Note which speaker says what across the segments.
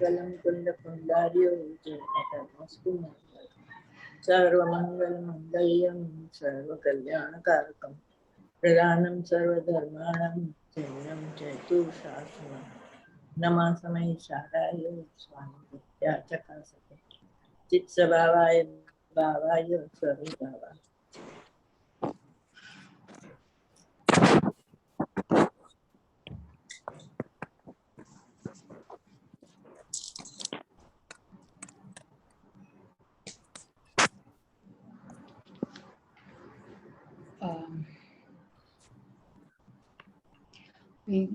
Speaker 1: सर्वमङ्गलं कुन्दकुण्डार्यो जयमस्तु सर्वमङ्गलमङ्गल्यं सर्वकल्याणकारकं प्रधानं सर्वधर्माणां शरणं जयतु शासनं नमामि शाराय स्वामी चकासते चित्सभावाय भावाय स्वरूपावाय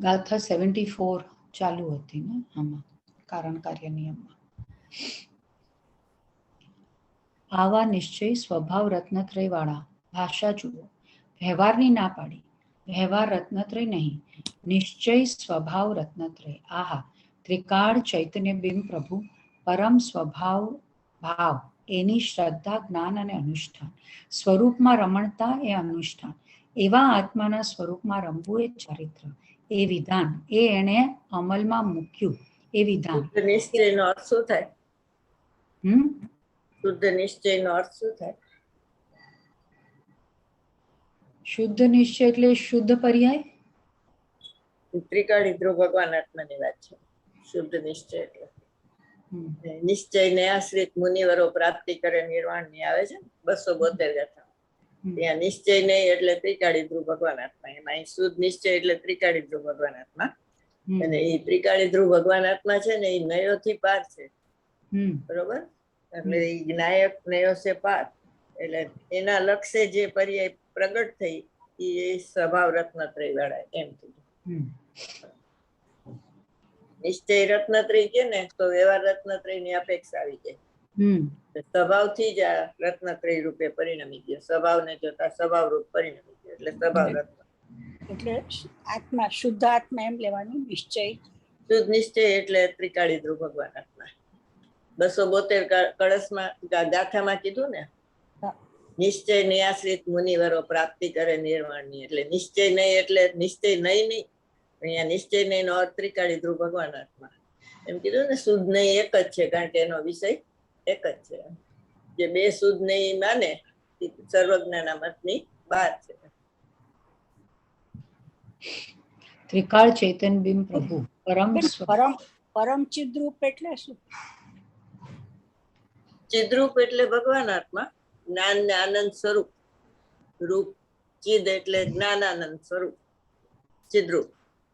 Speaker 2: ગાથા 74 ચાલુ હતી ને આમાં કારણ કાર્ય નિયમમાં. આવા નિશ્ચય સ્વભાવ રત્નત્રય વાળા ભાષા જુઓ. વ્યવહારની ના પાડી, વ્યવહાર રત્નત્રય નહીં, નિશ્ચય સ્વભાવ રત્નત્રય. આહા ત્રિકાળ ચૈતન્ય બિંબ પ્રભુ પરમ સ્વભાવ ભાવ એની શ્રદ્ધા જ્ઞાન અને અનુષ્ઠાન. સ્વરૂપમાં રમણતા એ અનુષ્ઠાન. એવા આત્માના સ્વરૂપમાં રમવું એ ચારિત્ર, એ વિધાન, એ એને અમલમાં મૂક્યું એ વિધાન.
Speaker 1: નિશ્ચયનો અર્થ શું થાય? શુદ્ધ નિશ્ચયનો અર્થ શું થાય?
Speaker 2: શુદ્ધ નિશ્ચય એટલે શુદ્ધ પર્યાય.
Speaker 1: ત્રિકાળી ધ્રુવ ભગવાન આત્માની વાત છે. શુદ્ધ નિશ્ચય એટલે નિશ્ચયને આશ્રિત મુનિવરો પ્રાપ્તિ કરે નિર્વાણ ની આવે છે 272 ગાથા. ત્યાં નિશ્ચય નહીં એટલે ત્રિકાળી ધ્રુવ ભગવાન આત્મા. એમાં શુદ્ધ નિશ્ચય એટલે ત્રિકાળી ધ્રુવ ભગવાન આત્મા. અને એ ત્રિકાળી ધ્રુવ ભગવાન આત્મા છે ને એ નયોથી પાર છે. બરોબર? એટલે એ જ્ઞાયક નયો છે પાર. એટલે એના લક્ષ્ય જે પર્યાય પ્રગટ થઈ એ સ્વભાવ રત્નત્રય વાળા એમ કીધું. નિશ્ચય રત્નત્રય કે ને તો વ્યવહાર રત્નત્રય ની અપેક્ષા આવી જાય. સ્વભાવથી જ આ રત્નત્રય રૂપે પરિણમી ગયો. સ્વભાવને જોતા સ્વભાવ રૂપ પરિણમી ગયો એટલે સ્વભાવ રત્ન.
Speaker 3: એટલે આત્મા શુદ્ધ આત્મા એમ લેવાનું. નિશ્ચય
Speaker 1: શુદ્ધ નિશ્ચય એટલે ત્રિકાળી ધ્રુવ ભગવાન આત્મા. 272 કળશમાં ગાથામાં કીધું ને, નિશ્ચય નિયાશ્રિત મુનિવરો પ્રાપ્તિ કરે નિર્વાણની. એટલે નિશ્ચય નહીં એટલે નિશ્ચય નહીં. અહીંયા નિશ્ચય નહીં નો અર્થ ત્રિકાળી ધ્રુવ ભગવાન આત્મા એમ કીધું ને. શુદ્ધ નહીં એક જ છે કારણ કે એનો વિષય એક જ છે. જે બે શુદ્ધ નહીં માને સર્વજ્ઞાના મતની બહાર છે.
Speaker 2: ત્રિકાળ ચેતન બિંબ પ્રભુ
Speaker 3: પરમ ચિદ્રૂપ એટલે શું?
Speaker 1: ચિદ્રૂપ એટલે ભગવાન આત્મા, જ્ઞાન ને આનંદ સ્વરૂપ. રૂપ ચિદ એટલે જ્ઞાન આનંદ સ્વરૂપ. ચિદ્રૂપ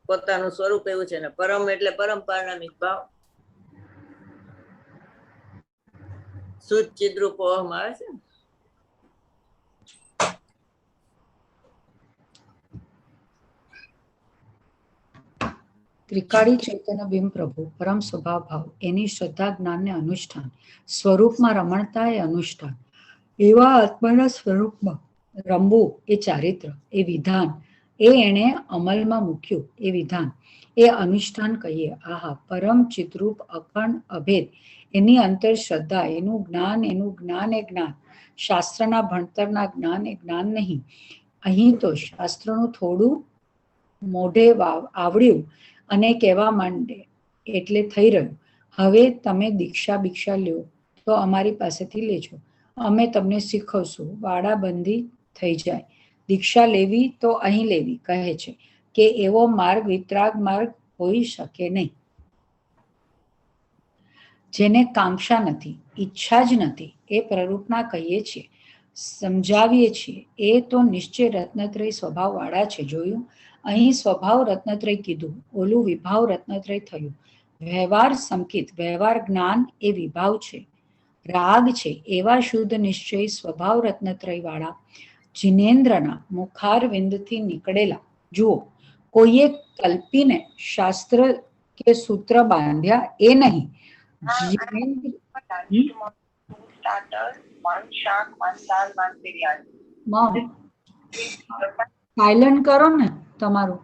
Speaker 1: પોતાનું સ્વરૂપ એવું છે ને. પરમ એટલે પરમ પારણામિક ભાવ. શુદ્ધ ચિદ્રૂપ ઓહમ આવે છે.
Speaker 2: ત્રિકાળી ચૈતન્ય બિંબ પ્રભુ પરમ સ્વભાવ ભાવ એની શ્રદ્ધા જ્ઞાન ને અનુષ્ઠાન. સ્વરૂપમાં રમણતા એ અનુષ્ઠાન. એવા આત્માના સ્વરૂપમાં રમવું એ ચારિત્ર, એ વિધાન, એ એને અમલમાં મૂક્યું એ વિધાન, એ અનુષ્ઠાન કહીએ. આહા પરમ ચિદ્રૂપ અખંડ અભેદ એની અંતર શ્રદ્ધા, એનું જ્ઞાન એ જ્ઞાન. શાસ્ત્રના ભણતરના જ્ઞાન એ જ્ઞાન નહીં. અહીં તો શાસ્ત્રનું થોડું મોઢે આવડ્યું અને કહેવા માંડે એટલે થઈ રહ્યું. હવે તમે દીક્ષા લ્યો તો અમારી પાસેથી લેજો, અમે તમને શીખવશું. વાડાબંધી થઈ જાય. દીક્ષા લેવી તો અહીં લેવી કહે છે કે એવો માર્ગ વિતરાગ માર્ગ હોઈ શકે નહીં. જેને કાંક્ષા નથી, ઈચ્છા જ નથી, એ પ્રરૂપના કહીએ છીએ, સમજાવીએ છીએ. એ તો નિશ્ચય રત્નત્રય સ્વભાવ વાળા છે. જોયું, અહીં સ્વભાવ રત્નત્રય કીધું, ઓલું વિભાવ રત્નત્રય થયું. વ્યવહાર સંકિત, વ્યવહાર જ્ઞાન એ વિભાવ છે, રાગ છે. એવા શુદ્ધ નિશ્ચય સ્વભાવ રત્નત્રય વાળા જિનેન્દ્રના મુખારવિંદથી નીકળેલા. જુઓ, કોઈએ કલ્પીને શાસ્ત્ર કે સૂત્ર બાંધ્યા એ નહીં. સાયલન્ટ કરો ને તમારું.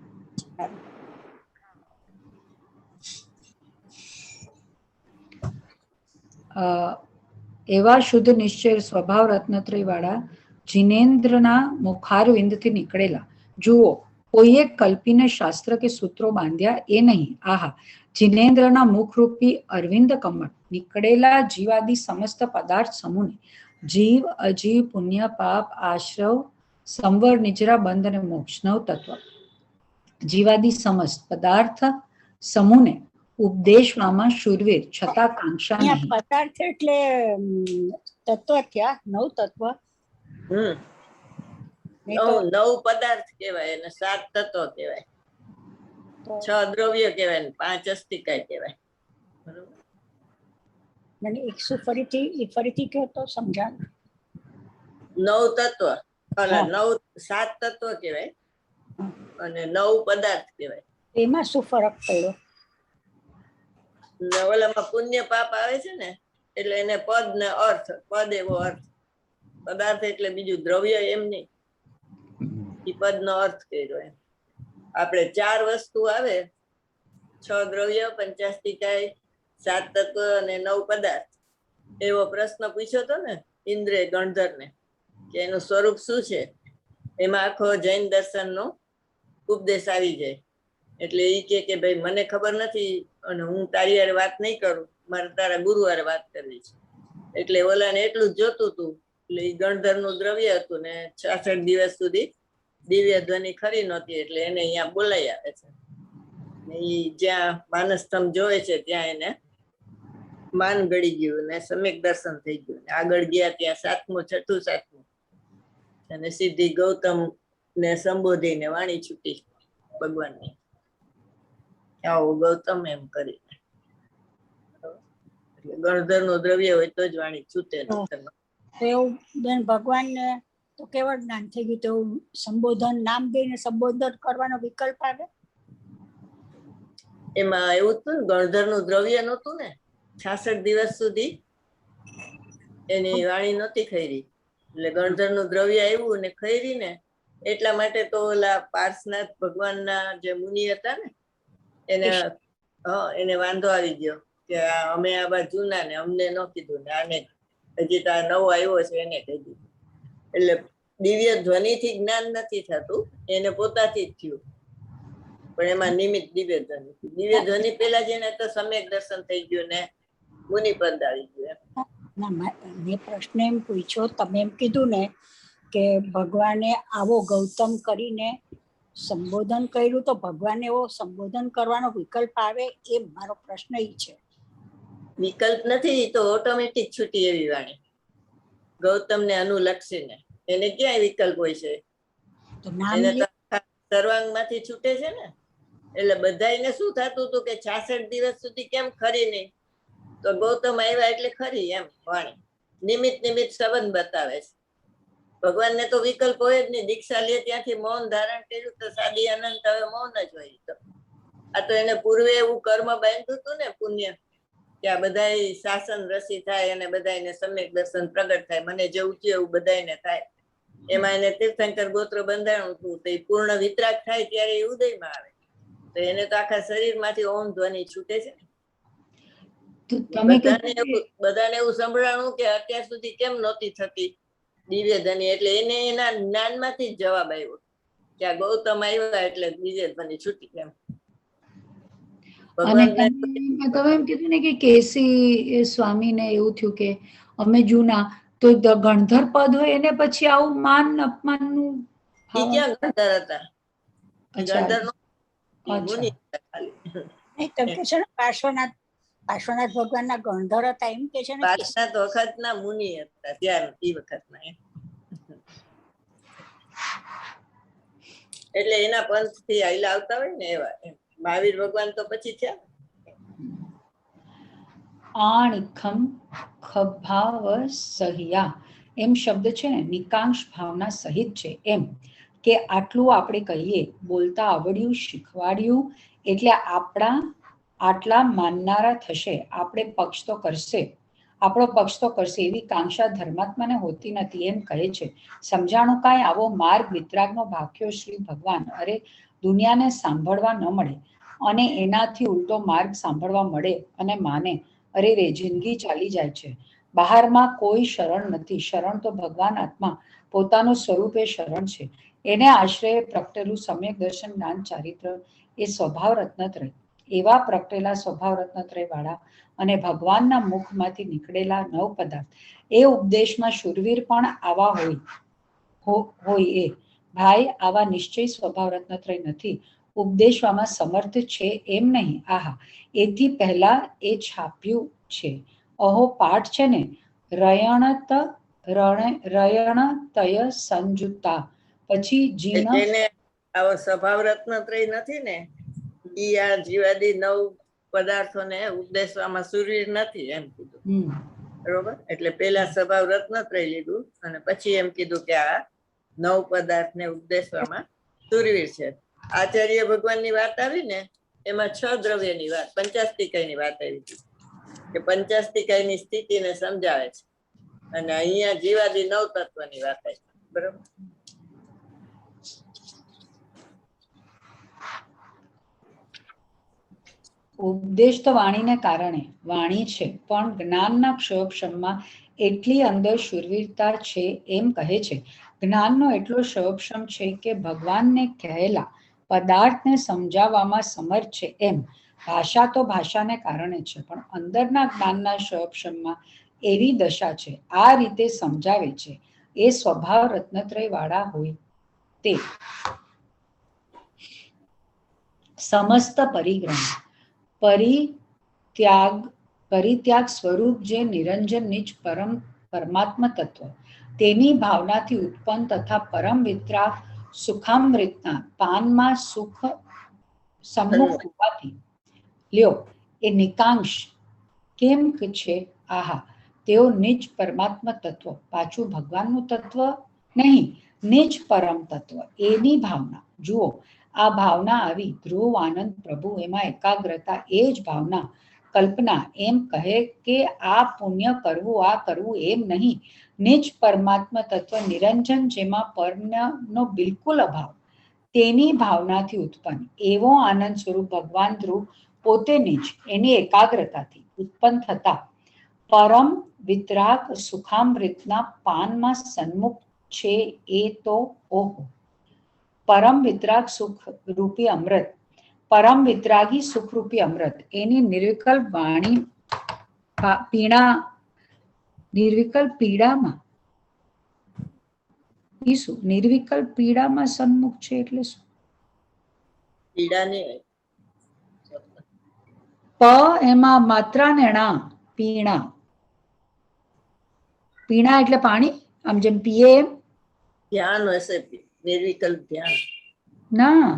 Speaker 2: એવા શુદ્ધ નિશ્ચય સ્વભાવ રત્નત્રય વાળા જિનેન્દ્રના મુખારવિંદથી નીકળેલા. જુઓ, કોઈએ કલ્પીને શાસ્ત્ર કે સૂત્રો બાંધ્યા એ નહીં. આહા, જિનેન્દ્રના મુખરૂપી અરવિંદ કમળ નીકળેલા જીવાદી સમસ્ત પદાર્થ સમૂહને જીવ અજીવ પુણ્ય પાપ આશ્રવ સંવર નિજરા બંધ અને મોક્ષ નવ તત્વ જીવાદી સમસ્ત પદાર્થ સમૂહને ઉપદેશવામાં શૂરવીર છતાં કાંક્ષા
Speaker 3: અહીંયા
Speaker 2: નહીં.
Speaker 3: પદાર્થ એટલે તત્વ ક્યાં નવ તત્વ
Speaker 1: હમ
Speaker 3: નહીં તો
Speaker 1: નવ પદાર્થ કહેવાય અને 7 તત્વો કહેવાય, 6 દ્રવ્ય કહેવાય ને 5 અસ્થિકાય કહેવાય. બરોબર.
Speaker 3: મને ફરીથી કહો તો સમજાણ.
Speaker 1: 9 તત્વ
Speaker 3: હા.
Speaker 1: 7 તત્વ કહેવાય અને 9 પદાર્થ કહેવાય.
Speaker 3: એમાં શું ફરક પડ્યો?
Speaker 1: ને ઓલામાં પુણ્ય પાપ આવે છે ને એટલે એને પદ ને અર્થ, પદ એવો અર્થ, પદાર્થ એટલે બીજું દ્રવ્ય એમ નહીં, એ પદ નો અર્થ કર્યો એમ. આપણે 4 વસ્તુ આવે, 6 દ્રવ્ય, 5 અસ્થિકાય, 7 તત્વ અને 9 પદાર્થ, એવો પ્રશ્ન પૂછ્યો હતો ને ઇન્દ્રે ગણધર ને કે એનું સ્વરૂપ શું છે. એમાં આખો જૈન દર્શન નો ઉપદેશ આવી જાય. એટલે એ કે ભાઈ મને ખબર નથી અને હું તારી હારે વાત નહીં કરું, મારે તારા ગુરુ હારે વાત કરવી છે. એટલે ઓલાને એટલું જ જોતું હતું. એટલે એ ગણધર નું દ્રવ્ય હતું ને 66 દિવસ સુધી દિવ્ય ધ્વનિ ખરી નહોતી, એટલે એને અહીંયા બોલાઈ આવે છે. એ જ્યાં માનસસ્તંભ જોવે છે ત્યાં એને માન ગળી ગયું ને સમ્યક દર્શન થઈ ગયું. આગળ ગયા ત્યાં 7મું, 6ઠું, 7મું અને સીધી ગૌતમ ને સંબોધીને વાણી છૂટી ભગવાનની, આવો ગૌતમ એમ કરીને. ગણધર નું દ્રવ્ય હોય તો જ વાણી છૂટે.
Speaker 3: એવું બેન ભગવાનને તો કેવળ જ્ઞાન થઈ ગયું, તો સંબોધન નામ દઈને સંબોધન કરવાનો વિકલ્પ આવે?
Speaker 1: એમાં એવું હતું ને, ગણધર નું દ્રવ્ય નહોતું ને, 66 દિવસ સુધી એની વાણી નહોતી ખરી. એટલે ગણધર નું દ્રવ્ય આવ્યું ને ખરી ને, એટલા માટે તો ઓલા પાર્શનાથ ભગવાનના જે મુનિ હતા ને એને વાંધો આવી ગયો કે અમે આ બાજુ જૂના ને અમને ન કીધું ને આને હજી તો આ નવો આવ્યો છે એને કહી દીધું. એટલે દિવ્ય ધ્વનિ થી જ્ઞાન નથી થતું, એને પોતાથી જ થયું, પણ એમાં નિમિત્ત દિવ્ય ધ્વનિ. દિવ્ય ધ્વનિ પેલા જેને તો સમ્યક દર્શન થઈ ગયું ને મુનિ પદ આવી ગયું.
Speaker 3: મેં પ્રશ્ન એમ પૂછ્યો, તમે એમ કીધું ને કે ભગવાને આવો ગૌતમ કરીને સંબોધન કર્યું, તો ભગવાન એવો સંબોધન કરવાનો વિકલ્પ આવે? એ મારો પ્રશ્ન એ છે.
Speaker 1: વિકલ્પ નથી, તો ઓટોમેટિક છૂટી એવી વાણી ગૌતમ ને અનુલક્ષીને. એને ક્યાંય વિકલ્પ હોય છે?
Speaker 3: તો નામ
Speaker 1: એને તો સર્વાંગ માંથી છૂટે છે ને. એટલે બધાને શું થતું હતું કે 66 દિવસ સુધી કેમ ખરી નહીં, તો ગૌતમ આવ્યા એટલે ખરી એમ વાણી. નિમિત્ત સંબંધ બતાવે છે. ભગવાનને તો વિકલ્પ હોય જ નહીં. દીક્ષા લે ત્યાંથી મૌન ધારણ કર્યું તો સાદી અનંત હવે મૌન જ હોય. તો આ તો એને પૂર્વે એવું કર્મ બાંધ્યું હતું ને પુણ્ય, કે આ બધા શાસન રસી થાય અને બધાને સમ્યક દર્શન પ્રગટ થાય, મને જેવું છે એવું બધાને થાય. એમાં એને તીર્થંકર ગોત્ર બંધાણું હતું. તો એ પૂર્ણ વિતરાગ થાય ત્યારે એ ઉદયમાં આવે. તો એને તો આખા શરીર માંથી ઓમ ધ્વનિ છૂટે છે. બધાને એવું સંભળાણું કે અત્યાર સુધી કેમ નહોતી થતી દિવ્ય ધ્વનિ. એટલે એને એના જ્ઞાન માંથી જ જવાબ આવ્યો કે આ ગૌતમ આવ્યા એટલે દિવ્ય ધ્વનિ છૂટી. કેમ
Speaker 2: તમે એમ કીધું ને કે કેસી સ્વામીને એવું થયું કે અમે જૂના, તો ગણધર પદ હોય એને પછી આવું માન અપમાન નું
Speaker 1: ક્યાં ગણધર હતા? ગણધર મુનિ હતા ખાલી.
Speaker 3: તમે કે છે ને પાર્શ્વનાથ ભગવાનના ગણધર હતા એમ કે છે ને?
Speaker 1: પાર્શ્વનાથ વખતના મુનિ હતા ત્યાર એ વખતના. એટલે એના પંથ થી આયલા આવતા હોય ને એવા. મહાવીર ભગવાન તો પછી થયા.
Speaker 2: આણખમ ખભાવ સહિયા એમ શબ્દ છે ને, નિકાંશ ભાવના સહિત છે. એમ કે આટલું આપણે કહીએ, બોલતા આવડ્યું, શીખવાડ્યું એટલે આટલા માનનારા થશે, આપણો પક્ષ તો કરશે એવી કાંક્ષા ધર્માત્માને હોતી નથી એમ કહે છે. સમજાણું કાંઈ આવો માર્ગ વિતરાગનો ભાખ્યો શ્રી ભગવાન. અરે દુનિયાને સાંભળવા ન મળે અને એનાથી ઉલટો માર્ગ સાંભળવા મળે અને માને, અરે રે જિંદગી ચાલી જાય છે. બહારમાં કોઈ શરણ નથી. શરણ તો ભગવાન આત્મા પોતાનું સ્વરૂપ એ શરણ છે. એને આશ્રય પ્રગટેલું સમ્યક દર્શન જ્ઞાન ચારિત્ર એ સ્વભાવ રત્નત્રય. એવા પ્રગટેલા સ્વભાવ રત્નત્રય વાળા અને ભગવાનના મુખમાંથી નીકળેલા નવ પદાર્થ એ ઉપદેશમાં શૂરવીર પણ આવા હોય એ ભાઈ આવા નિશ્ચય સ્વભાવ રત્નત્રય નથી, ઉપદેશવામાં સમર્થ છે એમ નહીં. આહા, એથી પહેલા એ છાપ્યું છે. અહો પાઠ છે ને, રયણતય સંજુતા. પછી જીર્ણ
Speaker 1: જેને આવો સ્વભાવ રત્નત્રય નથી ને, ઈ આ જીવાદી નવ પદાર્થોને ઉપદેશવામાં સુરવીર નથી એમ કીધું. બરોબર? એટલે પેલા સ્વભાવ રત્નત્રય લીધું અને પછી એમ કીધું કે આ નવ પદાર્થને ઉપદેશવામાં સુરવીર છે. આચાર્ય ભગવાનની વાત આવી ને, એમાં 6 દ્રવ્યની વાત, પંચાસ્તિકાયની વાત આવી હતી કે પંચાસ્તિકાયની સ્થિતિને સમજાવે છે, અને અહીંયા જીવાદી નવ તત્વની વાત આવી. બરોબર?
Speaker 2: ઉપદેશ તો વાણીને કારણે વાણી છે, પણ જ્ઞાનના ક્ષયોક્ષમમાં એટલી અંદર શૂરવીરતા છે એમ કહે છે. જ્ઞાનનો એટલો ક્ષયોક્ષમ છે કે ભગવાનને કહેલા પદાર્થને સમજાવવામાં સમર્થ છે એમ. ભાષા તો ભાષાને કારણે છે, પણ અંદરના જ્ઞાનના ક્ષયોક્ષમમાં એવી દશા છે, આ રીતે સમજાવે છે એ સ્વભાવ રત્નત્રય વાળા હોય તે. સમસ્ત પરિગ્રહ પરિત્યાગ સ્વરૂપ જે નિરંજન નિજ પરમાત્મા તત્વ તેની ભાવનાથી ઉત્પન્ન તથા પરમ વિતરાગ સુખામૃતના પાનમાં સુખ સમ્મુખ હોવાથી લ્યો એ નિકાંક્ષ કેમ છે. આહા, તેઓ નિજ પરમાત્મા તત્વ, પાછું ભગવાનનું તત્વ નહીં, નિજ પરમ તત્વ એની ભાવના. જુઓ, આ ભાવના આવી ધ્રુવ આનંદ પ્રભુ એમાં એકાગ્રતા એ જ ભાવના કલ્પના એમ કહે કે આ પુણ્ય કરવું આ કરવું એમ નહીં. નિજ પરમાત્મા તત્વ નિરંજન જેમાં પરનો બિલકુલ અભાવ તેની ભાવનાથી ઉત્પન્ન એવો આનંદ સ્વરૂપ ભગવાન ધ્રુવ પોતે નિજ એની એકાગ્રતાથી ઉત્પન્ન થતા પરમ વિતરાગ સુખામૃતના પાનમાં સન્મુખ છે એ તો ઓહો. પરમ વિતરાગ સુખ રૂપી અમૃત, પરમ વિતરાગી સુખરૂપી અમૃત એની નિર્વિકલ્પ વાણી નિર્વિકલ્પ પીડામાં શું? નિર્વિકલ્પ પીડામાં સન્મુખ છે એટલે શું?
Speaker 1: પીડાની
Speaker 2: પ એમાં માત્રા નેણા પીણા. પીણા એટલે પાણી, આમ જેમ પીએ એમ.
Speaker 1: ધ્યાન હશે, નિર્વિકલ્પ ધ્યાન.
Speaker 2: ના,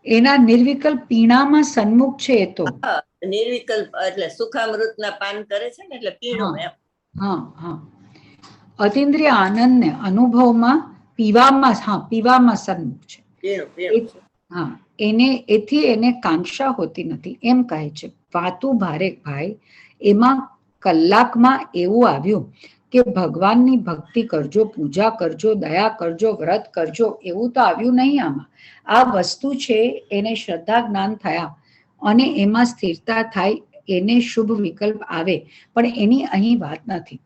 Speaker 2: એના નિર્વિકલ્પ પીણામાં સન્મુખ છે એ તો.
Speaker 1: નિર્વિકલ્પ એટલે સુખામૃતના પાન કરે છે ને, એટલે પીણું એમ.
Speaker 2: હા હા. અતિન્દ્રિય આનંદને અનુભવમાં પીવામાં સન્મુખ છે. હા, એથી એને કાંક્ષા હોતી નથી એમ કહે છે. વાતું ભારે ભાઈ, એમાં કલાકમાં એવું આવ્યું કે ભગવાનની ભક્તિ કરજો, પૂજા કરજો, દયા કરજો, વ્રત કરજો, એવું તો આવ્યું નહીં આમાં. આ વસ્તુ છે એને શ્રદ્ધા જ્ઞાન થયા અને એમાં સ્થિરતા થાય એને શુભ વિકલ્પ આવે, પણ એની અહીં વાત નથી.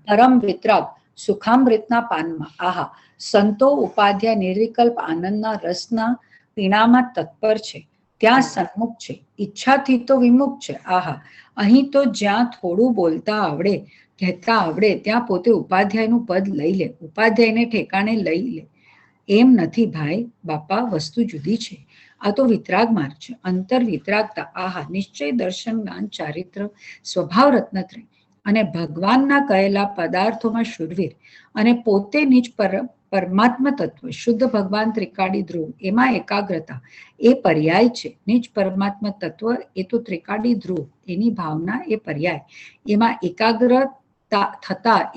Speaker 2: પરમ વિતરાગ સુખામૃતના પાનમાં આહા, સંતો ઉપાધ્યાય નિર્વિકલ્પ આનંદના રસના પીણામાં તત્પર છે, ત્યાં સન્મુખ છે, ઈચ્છાથી તો વિમુખ છે. આહા, અહીં તો જ્યાં થોડું બોલતા આવડે કહેતા આવડે ત્યાં પોતે ઉપાધ્યાયનું પદ લઈ લે, ઉપાધ્યાયને ઠેકાણે લઈ લે. એમ નથી ભાઈ બાપા, વસ્તુ જુદી છે. આ તો વિતરાગ માર્ગ છે, અંતર વિતરાગતા. આહા, નિશ્ચય દર્શન જ્ઞાન ચારિત્ર સ્વભાવ રત્નત્રય અને ભગવાનના કહેલા પદાર્થોમાં શૂરવીર અને પોતે નિજ પરમાત્મા તત્વ શુદ્ધ ભગવાન ત્રિકાળી ધ્રુવ એમાં એકાગ્રતા એ પર્યાય છે. નિજ પરમાત્મા તત્વ એ તો ત્રિકાળી ધ્રુવ એની ભાવના એ પર્યાય, એમાં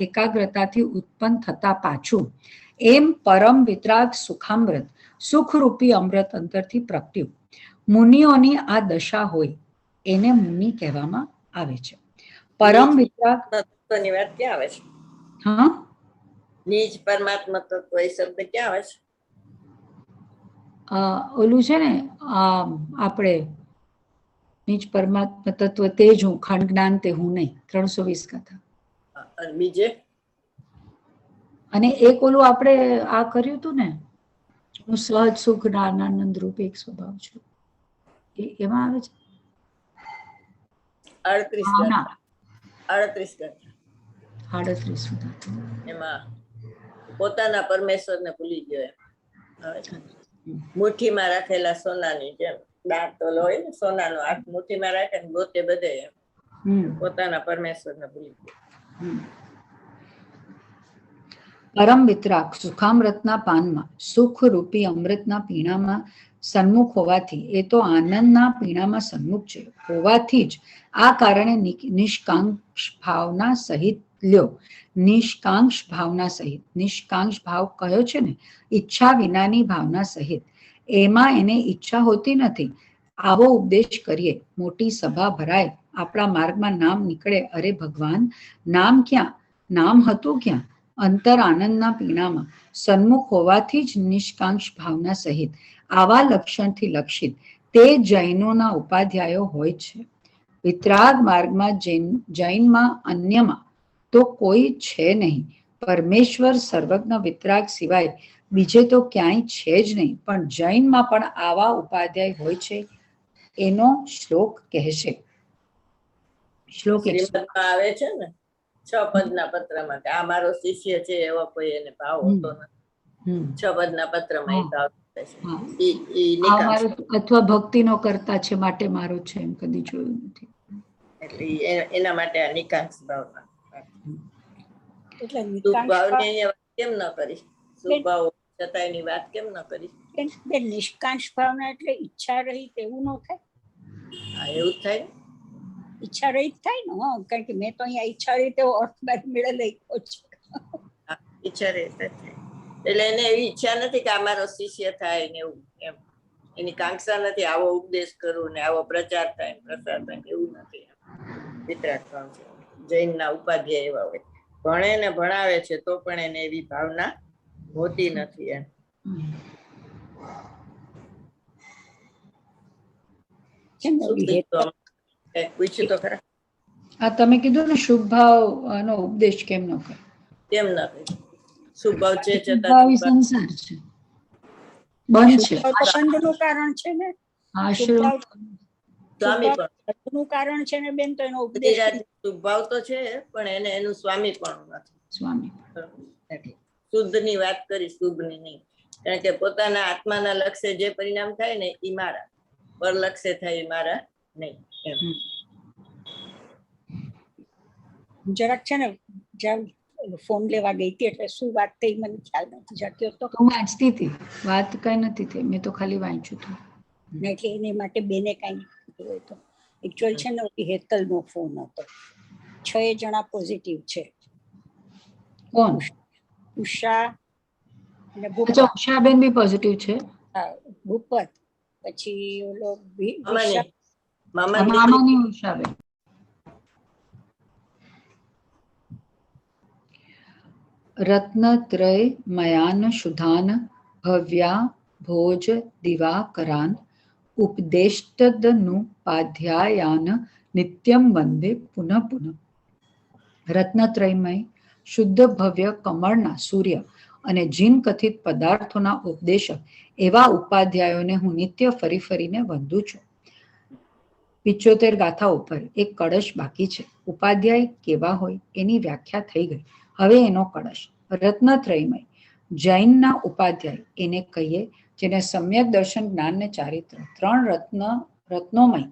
Speaker 2: એકાગ્રતાથી ઉત્પન્ન થતા પાછું એમ પરમ વિતરાગ સુખામૃત સુખરૂપી અમૃત અંતરથી પ્રગટ્યું. મુનિઓની આ દશા હોય એને મુનિ કહેવામાં આવે છે. પરમ વિતરાગ
Speaker 1: તત્વની વાત ક્યાં આવે છે?
Speaker 2: હા,
Speaker 1: નિજ પરમાત્મા તત્વ એ શબ્દ ક્યાં આવે છે?
Speaker 2: ઓલું છે ને આપણે નીચ પરમાત્મા તત્વ તે જ હું, ખંડ જ્ઞાન તે હું નહીં. 320 કથા.
Speaker 1: અને બીજે
Speaker 2: અને એક ઓલું આપણે આ કર્યું હતું ને, હું સહજ સુખ આનંદ રૂપ એક સ્વભાવ છું, એમાં આવે છે
Speaker 1: 38
Speaker 2: ભાવના.
Speaker 1: કથા 38 કથા
Speaker 2: 38 સુધી.
Speaker 1: એમાં પોતાના પરમેશ્વરને ભૂલી ગયો એમ આવે છે. મુઠ્ઠીમાં રાખેલા સોનાની જેમ, દાંત ઓલો હોય ને સોનાનો, હાથ મુઠ્ઠીમાં રાખે ને ગોતે બધે એમ પોતાના પરમેશ્વરને ભૂલી ગયો.
Speaker 2: પરમ વિતરાગ સુખામૃતના પાનમાં, સુખ રૂપી અમૃતના પીણામાં સન્મુખ હોવાથી, એ તો આનંદના પીણામાં સન્મુખ છે હોવાથી જ આ કારણે નિષ્કાંક્ષ ભાવના સહિત લ્યો. નિષ્કાંક્ષ ભાવના સહિત, નિષ્કાંક્ષ ભાવ કયો છે ને, ઈચ્છા વિનાની ભાવના સહિત, એમાં એને ઈચ્છા હોતી નથી. આવો ઉપદેશ કરીએ, મોટી સભા ભરાય, આપણા માર્ગમાં નામ નીકળે, અરે ભગવાન નામ ક્યાં, નામ હતું ક્યાં, અંતર આનંદના પીણામાં સન્મુખ હોવાથી જ નિષ્કાંક્ષ ભાવના સહિત, આવા લક્ષણથી લક્ષિત તે જૈનોના ઉપાધ્યાયો હોય છે. વિતરાગ માર્ગમાં જૈનમાં અન્યમાં તો કોઈ છે નહીં. પરમેશ્વર સર્વજ્ઞ વિતરાગ સિવાય બીજે તો ક્યાંય છે જ નહીં, પણ જૈનમાં પણ આવા ઉપાધ્યાય હોય છે. એનો શ્લોક કહેશે. શ્લોક
Speaker 1: શ્રીમદમાં આવે છે ને 6 પદના પત્રમાં કે આ મારો શિષ્ય છે, એવો કોઈ એને ભાવ હોતો નથી. 6 પદના પત્રમાં એ ભાવ છે.
Speaker 2: અથવા ભક્તિનો કરતા છે માટે મારો છે, એમ કદી જોયું નથી.
Speaker 1: એટલે એના માટે આ નિકાંક્ષ ભાવના.
Speaker 3: એટલે
Speaker 1: સુખભાવની કેમ ન કરી? સુખભાવ છતાં એની વાત કેમ ન કરી?
Speaker 3: નિષ્કાંક્ષ ભાવના એટલે ઈચ્છા રહિત એવું ન થાય?
Speaker 1: હા, એવું જ થાય.
Speaker 3: ઈચ્છા રહિત થાય ને. કારણ કે મેં તો અહીંયા ઈચ્છા રહિત એવો અર્થ બાર મેળે લખ્યો છે.
Speaker 1: ઈચ્છા રહિત થાય એટલે એને એવી ઈચ્છા નથી કે અમારો શિષ્ય થાય ને એવું, એમ એની કાંક્ષા નથી આવો ઉપદેશ કરું ને આવો પ્રચાર થાય પ્રસાર થાય, એવું નથી. વિતરાગ ભાવ છે. જૈનના ઉપાધ્યાય એવા હોય, ભણે ને ભણાવે છે તો પણ એને એવી ભાવના હોતી નથી એમ. પૂછ્યું તો ખરા.
Speaker 2: આ તમે કીધું ને શુભ ભાવ નો ઉપદેશ કેમ ન કરે?
Speaker 1: કેમ ન કરે? શુભ ભાવ છે
Speaker 2: છતાં સંસાર છે, બંધ છે.
Speaker 3: બંધનું કારણ છે ને,
Speaker 1: સ્વામી પણ
Speaker 3: નું કારણ છે ને બેન. તો એનો ઉપદેશ
Speaker 1: શુભ ભાવ તો છે પણ એને એનું સ્વામી પણ નથી.
Speaker 2: સ્વામી
Speaker 1: શુદ્ધ ની વાત કરી, શુભ ની નહીં. કારણ કે પોતાના આત્માના લક્ષ્ય જે પરિણામ થાય ને એ મારા, પર લક્ષ્ય થાય એ મારા નહીં.
Speaker 3: જરાક છે ને જ્યાં ફોન લેવા ગઈ હતી એટલે શું વાત થઈ મને ખ્યાલ નથી જતો. તો
Speaker 2: હું વાંચતી હતી, વાત કઈ નથી થઈ, મેં તો ખાલી વાંચ્યું હતું.
Speaker 3: એટલે એને માટે બેને કઈ હોય તો એકચ્યુઅલ છે ને હેતલ નો ફોન હતો. 6 જણા પોઝિટિવ છે.
Speaker 2: કોણ?
Speaker 3: ઉષા અને
Speaker 2: ઉષાબેન બી પોઝિટિવ છે.
Speaker 3: હા, ભૂપત, પછી ઓલો
Speaker 2: મામાની ઉષાબેન. રત્નત્રય મયાન શુધાન ભવ્યા ભોજ દિવાકરાન ઉપદેષ્ટદનુપાધ્યાયાન નિત્યમ વંદે પુનઃ પુનઃ. રત્નત્રયમય શુદ્ધ ભવ્ય કમળના સૂર્ય અને જીન કથિત પદાર્થોના ઉપદેશક એવા ઉપાધ્યાયોને હું નિત્ય ફરી ફરીને વંદું છું. 75 ગાથા ઉપર એક કળશ બાકી છે. ઉપાધ્યાય કેવા હોય એની વ્યાખ્યા થઈ ગઈ. હવે એનો કળશ રત્નત્રયમય જૈનના ઉપાધ્યાય એને કહીએ, જેને સમ્યક દર્શન જ્ઞાન ને ચારિત્ર 3 રત્નોમય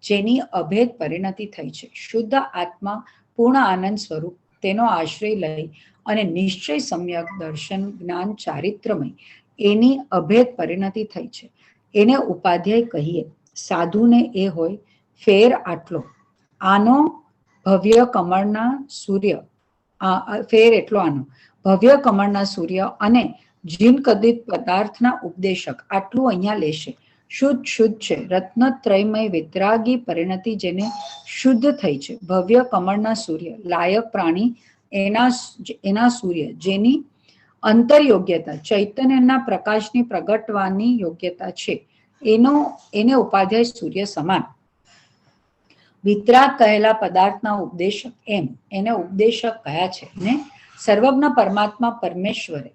Speaker 2: જેની અભેદ પરિણતિ થઈ છે. શુદ્ધ આત્મા પૂર્ણ આનંદ સ્વરૂપ તેનો આશ્રય લઈ અને નિશ્ચય સમ્યક દર્શન જ્ઞાન ચારિત્રમય એની અભેદ પરિણતિ થઈ છે. એને ઉપાધ્યાય કહીએ. સાધુને એ હોય ફેર આટલો, આનો ભવ્ય કમળના સૂર્ય, ફેર એટલો આનો ભવ્ય કમળના સૂર્ય અને જીન કદિત પદાર્થના ઉપદેશક આટલું અહીંયા લેશે. શુદ્ધ શુદ્ધ છે. રત્નત્રયમય વિતરાગી પરિણતિ જેને શુદ્ધ થઈ છે. ભવ્ય કમળના સૂર્ય લાયક પ્રાણી એના સૂર્ય જેની અંતર યોગ્યતા ચૈતન્યના પ્રકાશની પ્રગટવાની યોગ્યતા છે, એને ઉપાધ્યાય સૂર્ય સમાન. વિતરાગ કહેલા પદાર્થના ઉપદેશક એમ એને ઉપદેશક કયા છે ને સર્વજ્ઞ પરમાત્મા પરમેશ્વરે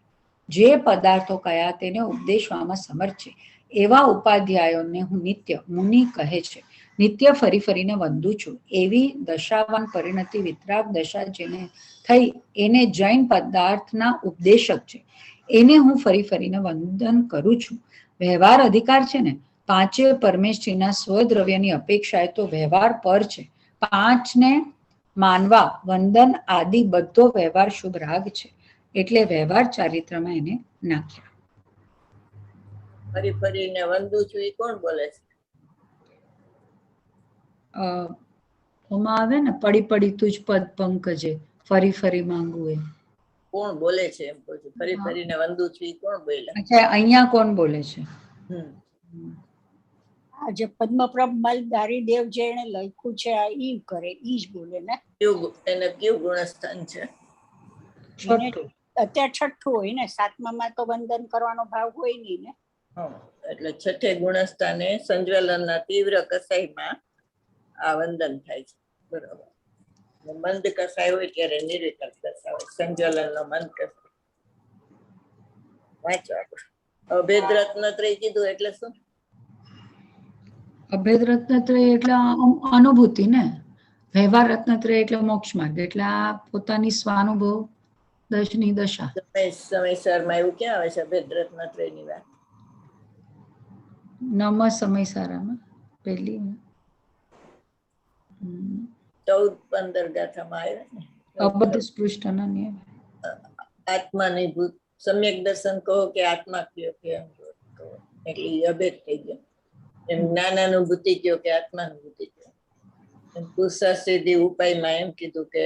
Speaker 2: જે પદાર્થો કયા તેને ઉપદેશવામાં સમર્થ છે એવા ઉપાધ્યાયોને હું નિત્ય મુનિ કહે છે. નિત્ય ફરી ફરીને વંદું છું. એવી દશાવાન પરિણતિ વિતરાગ દશા જેને થઈ એને જૈન પદાર્થના ઉપદેશક છે. એને હું ફરી ફરીને વંદન કરું છું. વ્યવહાર અધિકાર છે ને પાંચે પરમેશ્વરીના સ્વદ્રવ્યની અપેક્ષાએ તો વ્યવહાર પર છે. પાંચને માનવા વંદન આદિ બધો વ્યવહાર શુભ રાગ છે એટલે વ્યવહાર ચારિત્રમાં એને નાખ્યા.
Speaker 1: ફરી ફરીને વંદું છું એ કોણ બોલે છે?
Speaker 2: ઓમાં આવે ને પડી પડી તુજ પદ પંકજે ફરી ફરી માંગવું એ
Speaker 1: કોણ બોલે છે એમ કહું છું. ફરી ફરીને વંદું છું એ કોણ બોલ્યા?
Speaker 2: અચ્છા અહીંયા કોણ બોલે છે?
Speaker 3: આ જે પદ્મપ્રભ મલદારી દેવ જે એને લખ્યું છે આ ઈ કરે ઈ જ બોલે ને.
Speaker 1: એને કેવું ગુણસ્થાન છે?
Speaker 3: અત્યારે છઠ્ઠું હોય ને, સાતમામાં તો વંદન કરવાનો ભાવ હોય નહીં ને.
Speaker 1: એટલે છઠ્ઠે ગુણસ્થાને સંજ્વલનના તીવ્ર કસાઈમાં આ વંદન થાય છે. બરોબર. મંદ કસાય હોય ત્યારે નિર્વિકલ્પ કસાય હોય. સંજ્વલનનો મંદ કસાય. વાંચો આપણે. અભેદ રત્નત્રય કીધું એટલે શું?
Speaker 2: અભેદ રત્નત્રય એટલે અનુભૂતિ ને. વ્યવહાર રત્નત્રય એટલે મોક્ષ માર્ગ એટલે આ પોતાની સ્વાનુભવ દશની દશા.
Speaker 1: સમયસરમાં એવું ક્યાં આવે છે અભેદ રત્નત્રયની વાત?
Speaker 2: નમ સમયસારામાં પહેલી
Speaker 1: 14-15 ગાથામાં આવે ને.
Speaker 2: અબદ્ધ સ્પૃષ્ટના નિયમ.
Speaker 1: આત્માની ભૂત સમ્યક દર્શન કહો કે આત્મા કયો કે એમ કહો એટલે અભેદ થઈ ગયો. એમ જ્ઞાનાનુભૂતિ કયો કે આત્માનુભૂતિ કયો. એમ પુરુષાર્થસિદ્ધિ ઉપાયમાં એમ કીધું કે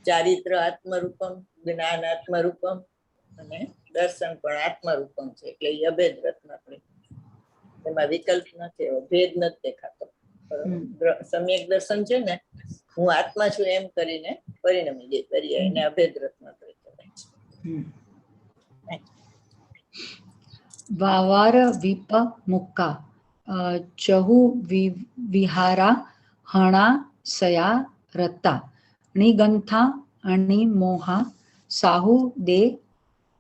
Speaker 1: ચારિત્ર આત્મરૂપમ, જ્ઞાન આત્મરૂપમ અને દર્શન પણ આત્મરૂપમ છે એટલે એ અભેદ રત્નત્રય. એમાં વિકલ્પ નથી, ભેદ નથી દેખાતો. સમ્યક દર્શન છે ને, હું આત્મા છું એમ કરીને પરિણમી ગઈ કરીએ એને અભેદ રત્નત્રય કહેવાય છે.
Speaker 2: વાવાર વિપ મુક્કા ચહુ વિહારા હણા સયા રત્તા અણિગંથા અણિમોહા સાહુ દે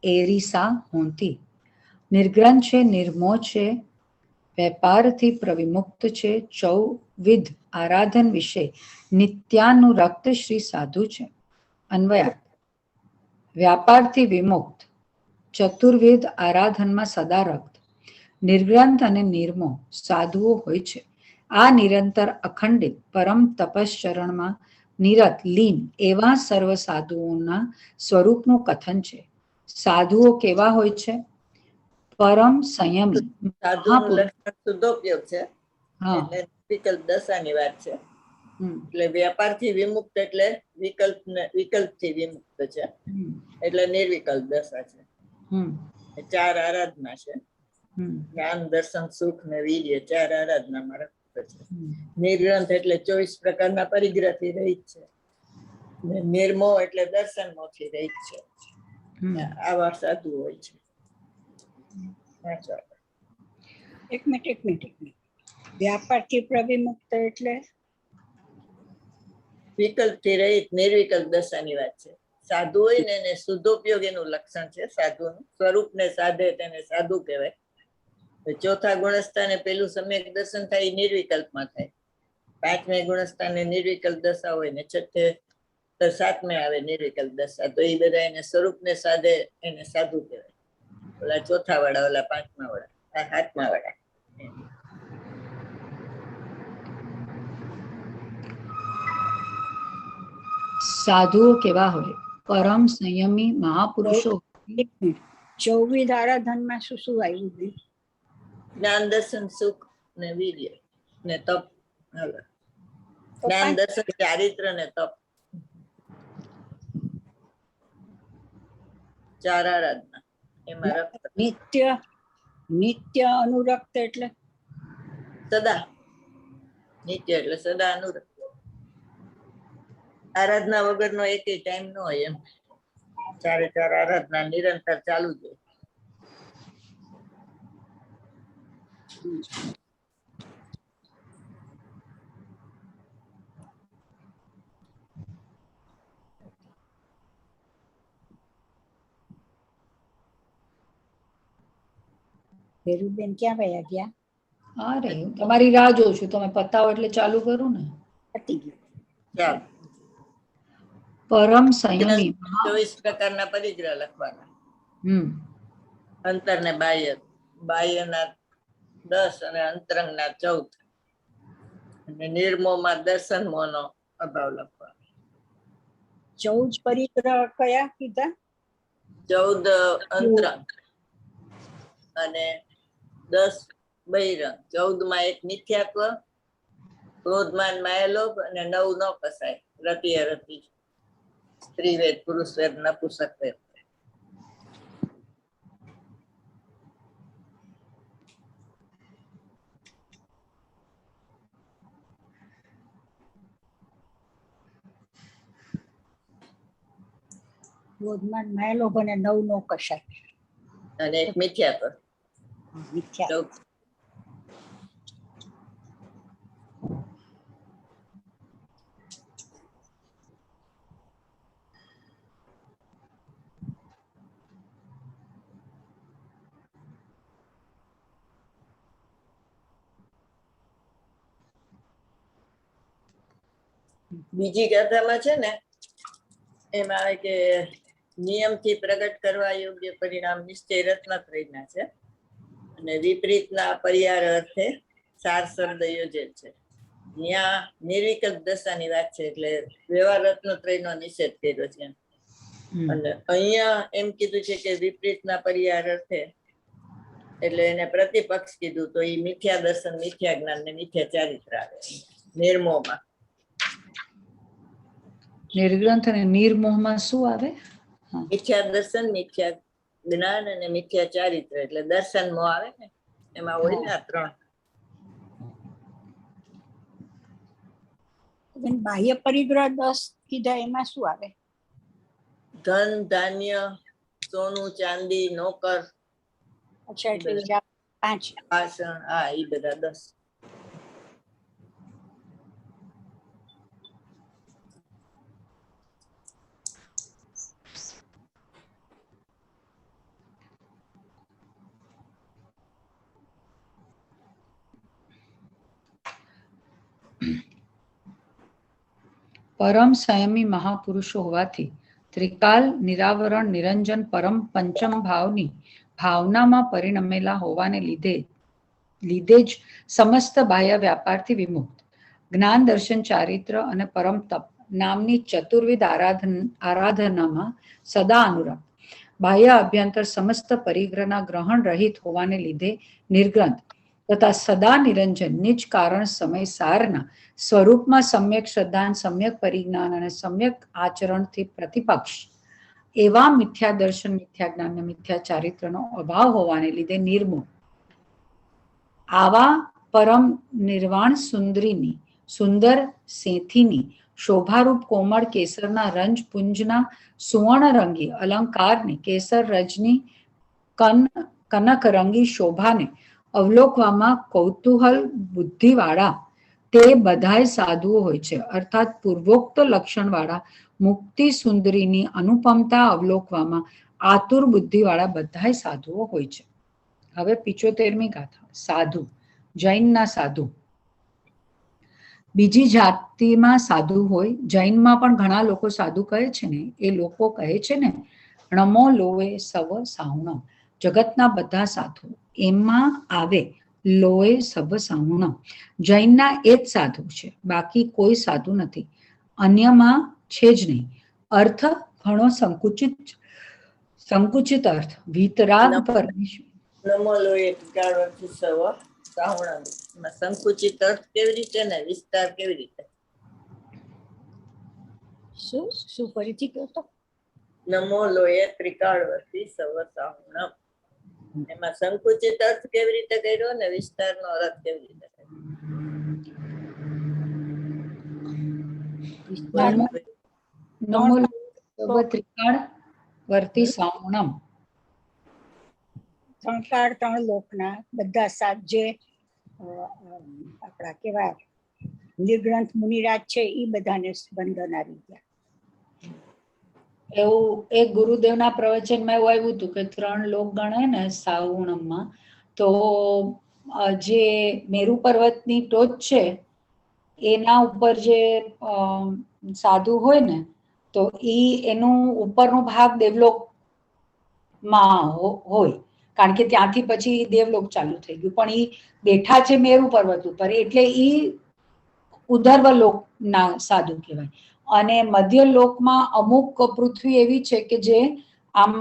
Speaker 2: એરિસા હોંતી. નિર્ગ્રંથ છે, નિર્મોહ છે, વેપારથી પ્રવિમુક્ત છે, ચૌવિધ આરાધન વિશે નિત્યાનુરક્ત શ્રી સાધુ છે. અન્વયાર્થ. વ્યાપારથી વિમુક્ત, ચતુર્વિધ આરાધનમાં સદા રક્ત, નિર્ગ્રંથ અને નિર્મોહ સાધુઓ હોય છે. આ નિરંતર અખંડિત પરમ તપશ્ચરણમાં નિરત લીન એવા સર્વ સાધુઓના સ્વરૂપનું કથન છે. સાધુઓ કેવા હોય છે? પરમ સંયમી.
Speaker 1: સાધુનું લક્ષણ શુદ્ધોપયોગ છે એટલે વિકલ્પ દશાની વાત છે. એટલે વ્યાપારથી વિમુક્ત એટલે વિકલ્પથી વિમુક્ત છે એટલે નિર્વિકલ્પ દશા છે. 4 આરાધના છે. જ્ઞાન, દર્શન, સુખ ને વીર્ય 4 આરાધનામાં રખતો છે. નિર્ગ્રંથ એટલે 24 પ્રકારના પરિગ્રહથી રહિત છે. નિર્મોહ એટલે દર્શનમાંથી રહિત છે. આવા સાધુ હોય છે.
Speaker 3: એક મિનિટ. વ્યાપારથી પ્રવિમુક્ત એટલે
Speaker 1: વિકલ્પથી રહિત નિર્વિકલ્પ દશાની વાત છે. સાધુ હોય ને એને શુદ્ધોપયોગ એનું લક્ષણ છે. સાધુનું સ્વરૂપને સાધે તેને સાધુ કહેવાય. ચોથા ગુણસ્થાને પેલું સમ્યક દર્શન થાય એ નિર્વિકલ્પમાં થાય. 5મે ગુણસ્થાને નિર્વિકલ્પ દશા હોય ને 7મે આવે નિર્વિકલ્પ દશા. તો એ બધા એને સ્વરૂપને સાધે એને સાધુ કહેવાય. ઓલા 4થા વાળા, ઓલા 5મા વાળા, આ 7મા વાળા.
Speaker 2: સાધુઓ કેવા હોય? પરમ સંયમી મહાપુરુષો.
Speaker 3: 24 આરાધનમાં શું શું આવ્યું?
Speaker 1: જ્ઞાન, દર્શન, સુખ ને વીર્ય ને તપ. જ્ઞાન, દર્શન, ચારિત્ર ને તપ 4 આરાધના એમાં રખતા.
Speaker 3: નિત્ય અનુરક્ત એટલે
Speaker 1: સદા. નિત્ય એટલે સદા અનુરક્ત. આરાધના વગરનો એકેય ટાઈમ ન હોય એમ. 4 આરાધના નિરંતર ચાલુ જ હોય.
Speaker 3: ભેરુબેન ક્યાં વયા ગયા?
Speaker 2: અરે હું તમારી રાહ જોઉં છું, તમે પતાવો એટલે ચાલુ કરું ને.
Speaker 3: પતી ગયું.
Speaker 1: ચાલો.
Speaker 2: પરમ સંયમી
Speaker 1: 24 પ્રકારના પરિગ્રહ લખવાના. અંતર ને બાહ્ય. બાહ્યના 10 અને અંતરંગના 14. અને નિર્મોહમાં દર્શન મોહનો અભાવ લખવાનો.
Speaker 3: 14 પરિગ્રહ કયા કીધા?
Speaker 1: 14 અંતરંગ અને 10 બહિરંગ. 14 માં એક મિથ્યાત્વ, ક્રોધમાન માયાલોભ અને 9 ન કસાય. રતિ અરતિ, સ્ત્રીવેદ, પુરુષવેદ, નપુંસકવેદ.
Speaker 3: ક્રોધમાન માયાલોભ અને 9 નો કશાય.
Speaker 1: અને એક મિથ્યાત્વ.
Speaker 3: મિથ્યા.
Speaker 1: 14. બીજી ગાથામાં છે ને એમાં આવે કે નિયમથી પ્રગટ કરવા યોગ્ય પરિણામ નિશ્ચય રત્નત્રયના છે અને વિપરીતના પરિહાર અર્થે સાર શબ્દ યોજેલ છે. ત્યાં નિર્વિકલ્પ દશાની વાત છે એટલે વ્યવહાર રત્નત્રયનો નિષેધ કર્યો છે. અને અહીંયા એમ કીધું છે કે વિપરીતના પરિહાર અર્થે એટલે એને પ્રતિપક્ષ કીધું તો એ મિથ્યા દર્શન, મિથ્યા જ્ઞાન ને મિથ્યા ચારિત્ર આવે નિર્મોહમાં.
Speaker 2: નિર્ગ્રંથ અને નિર્મોહમાં શું આવે?
Speaker 1: મિથ્યા દર્શન, મિથ્યા જ્ઞાન અને મિથ્યા ચારિત્ર એટલે દર્શન મોહ આવે ને એમાં હોય ને 3.
Speaker 3: બાહ્ય પરિગ્રહ 10 કીધા એમાં શું આવે?
Speaker 1: ધન, ધાન્ય, સોનું, ચાંદી, નોકર.
Speaker 3: અચ્છા, એટલે 5.
Speaker 1: ભાષણ, હા એ બધા 10.
Speaker 2: પરમ સંયમી મહાપુરુષો હોવાથી ત્રિકાલ, નિરાવરણ, નિરંજન, પરમ પંચમ ભાવની ભાવનામાં પરિણમેલા હોવાને લીધે જ સમસ્ત બાહ્ય વ્યાપારથી વિમુક્ત. જ્ઞાન, દર્શન, ચારિત્ર અને પરમ તપ નામની ચતુર્વિધ આરાધનામાં સદા અનુરક્ત. બાહ્ય અભ્યંતર સમસ્ત પરિગ્રહના ગ્રહણ રહિત હોવાને લીધે નિર્ગ્રંથ તથા સદા નિરંજન નિજ કારણ સમય સારના સ્વરૂપમાં સમ્યક શ્રદ્ધા, સમ્યક પરિજ્ઞાન અને સમ્યક આચરણથી પ્રતિપક્ષ એવા મિથ્યા દર્શન, મિથ્યા જ્ઞાન અને મિથ્યા ચારિત્રનો અભાવ હોવાને લીધે નિર્મોહ. આવા પરમ નિર્વાણ સુંદરીની સુંદર સેથીની શોભારૂપ કોમળ કેસરના રંજપુંજના સુવર્ણરંગી અલંકારને કેસર રજની કનકરંગી શોભાને અવલોકવામાં કૌતૂહલ બુદ્ધિવાળા તે બધાય સાધુઓ હોય છે. અર્થાત પૂર્વોક્ત લક્ષણવાળા મુક્તિ સુંદરીની અનુપમતા અવલોકવામાં આતુર બુદ્ધિવાળા બધાય સાધુઓ હોય છે. હવે 75મી ગાથા. સાધુ, જૈનના સાધુ. બીજી જાતિમાં સાધુ હોય, જૈનમાં પણ ઘણા લોકો સાધુ કહે છે ને, એ લોકો કહે છે ને નમો લોએ સવ સાહુણમ, જગતના બધા સાધુ એમાં આવે લોએ સવ સાહુણમ. જૈનના એ જ સાધુ છે, બાકી કોઈ સાધુ નથી, અન્યમાં છે જ નહીં. અર્થ ઘણો સંકુચિત અર્થ વિતરાગ પર
Speaker 1: નમો લોએ ત્રિકાળવર્તી સવ સાહુણમ. એમાં સંકુચિત અર્થ કેવી રીતે ને વિસ્તાર કેવી રીતે?
Speaker 3: શું ફરીથી કહો તો?
Speaker 1: નમો લોએ ત્રિકાળવર્તી સવ સાહુણમ. એમાં સંકુચિત અર્થ કેવી રીતે કર્યો ને વિસ્તારનો અર્થ કેવી રીતે
Speaker 2: નમો ત્રિકાળ વર્તી સાહુણમ.
Speaker 3: 3 કાળ 3 લોકના બધા સાત જે આપણા કેવા નિર્ગ્રંથ મુનિરાજ છે એ બધાને બંધન આવી ગયા.
Speaker 2: એવું એક ગુરુદેવના પ્રવચનમાં એવું આવ્યું હતું કે 3 લોક ગણાય ને સાહુણમમાં, તો જે મેરુ પર્વતની ટોચ છે એના ઉપર જે સાધુ હોય ને, તો એનું ઉપરનો ભાગ દેવલોકમાં હોય, કારણ કે ત્યાંથી પછી દેવલોક ચાલુ થઈ ગયું, પણ એ બેઠા છે મેરુ પર્વત ઉપર, એટલે એ ઉધર્વ લોકના સાધુ કહેવાય. અને મધ્ય લોકમાં અમુક પૃથ્વી એવી છે કે જે આમ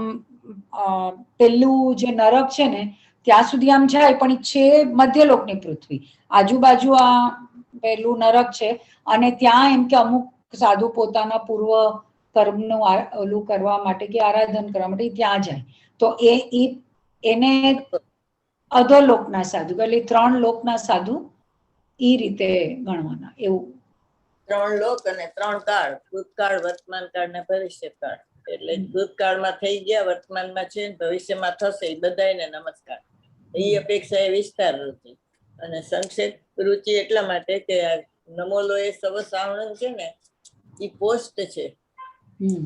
Speaker 2: પેલું જે નરક છે ને ત્યાં સુધી આમ જાય, પણ છે મધ્યલોકની પૃથ્વી, આજુબાજુ આ પેલું નરક છે, અને ત્યાં એમ કે અમુક સાધુ પોતાના પૂર્વ કર્મનું ઓલું કરવા માટે કે આરાધન કરવા માટે ત્યાં જાય, તો એને અધોલોકના સાધુ, એટલે 3 લોકના સાધુ એ રીતે ગણવાના. એવું
Speaker 1: 3 લોક અને 3 કાળ, ભૂતકાળ, વર્તમાન કાળ ને ભવિષ્યકાળ. એટલે ભૂતકાળમાં થઈ ગયા, વર્તમાનમાં છે, ભવિષ્યમાં થશે, એ બધાને નમસ્કાર. એ અપેક્ષા એ વિસ્તાર રુચિ, અને સંક્ષેપ રુચિ એટલા માટે કે નમોલો એ સવસાવણ છે ને એ પોસ્ટ છે,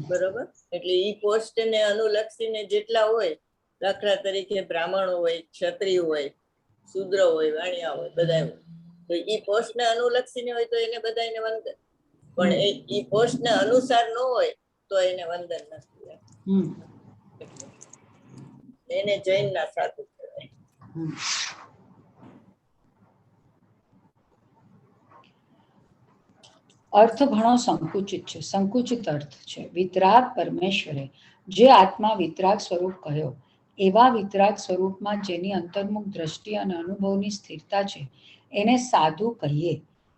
Speaker 1: બરોબર. એટલે એ પોસ્ટ ને અનુલક્ષીને જેટલા હોય, દાખલા તરીકે બ્રાહ્મણો હોય, ક્ષત્રિય હોય, શૂદ્ર હોય, વાણિયા હોય, બધા હોય, તો એ પોસ્ટ ને અનુલક્ષીને હોય તો એને બધાને વંદન, પણ એ પોસ્ટ ને અનુસાર ન હોય તો એને વંદન નથી. એને જૈન ના સાધુ કહેવાય.
Speaker 2: અર્થ ઘણો સંકુચિત છે, સંકુચિત અર્થ છે. વિતરાગ પરમેશ્વરે જે આત્મા વિતરાગ સ્વરૂપ કહ્યો, એવા વિતરાગ સ્વરૂપમાં જેની અંતર્મુખ દ્રષ્ટિ અને અનુભવની સ્થિરતા છે, એને સાધુ કહીએ.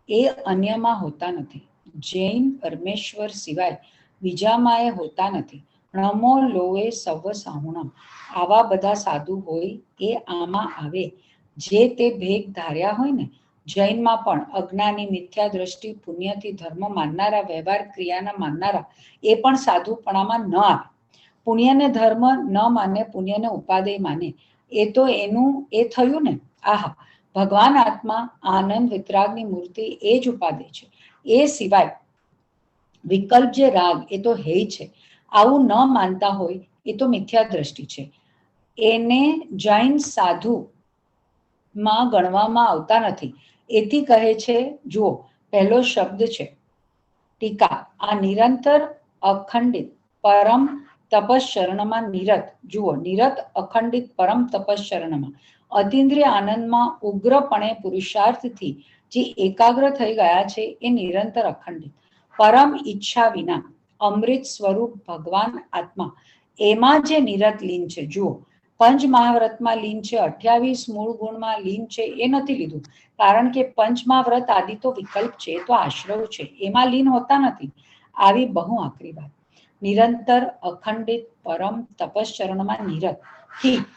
Speaker 2: એ અન્યમાં હોતા નથી. જૈન પરમેશ્વર સિવાય બીજામાં એ હોતા નથી. નમો લોએ સવ સાહુણમ, આવા બધા સાધુ હોય એ આમાં આવે, જે તે ભેગ ધાર્યા હોય ને. જૈનમાં પણ અજ્ઞાની, મિથ્યા દ્રષ્ટિ, પુણ્યથી ધર્મ માનનારા, વ્યવહાર ક્રિયાના માનનારા, એ પણ સાધુપણામાં ન આવે. પુણ્યને ધર્મ ન માને, પુણ્યને ઉપાદેય માને, એ તો એનું એ થયું ને. આહા, ભગવાન આત્મા આનંદ વિતરાગની મૂર્તિ એ જ ઉપાદેય છે. એ સિવાય વિકલ્પ જે રાગ એ તો હે છે. આવું ન માનતા હોય એ તો મિથ્યા દ્રષ્ટિ છે. એને જૈન સાધુ માં ગણવામાં આવતા નથી. એથી કહે છે, જુઓ, પહેલો શબ્દ છે ટીકા, આ નિરંતર અખંડિત પરમ તપશ્ચરણમાં નિરત, જુઓ, નિરત અખંડિત પરમ તપશ્ચરણમાં અતિન્દ્રિય આનંદમાં ઉગ્રપણે પુરુષાર્થથી જે એકાગ્ર થઈ ગયા છે, એ નિરંતર અખંડિત પરમ ઈચ્છા વિના અમૃત સ્વરૂપ ભગવાન આત્મા, એમાં જે નિરત લીન છે. જુઓ, પંચ મહાવ્રતમાં લીન છે, 28 મૂળ ગુણમાં લીન છે, એ નથી લીધું, કારણ કે પંચમહાવ્રત આદિ તો વિકલ્પ છે, તો આશ્રવ છે, એમાં લીન હોતા નથી. આવી બહુ આકરી વાત. નિરંતર અખંડિત પરમ તપશ્ચરણમાં નિરત.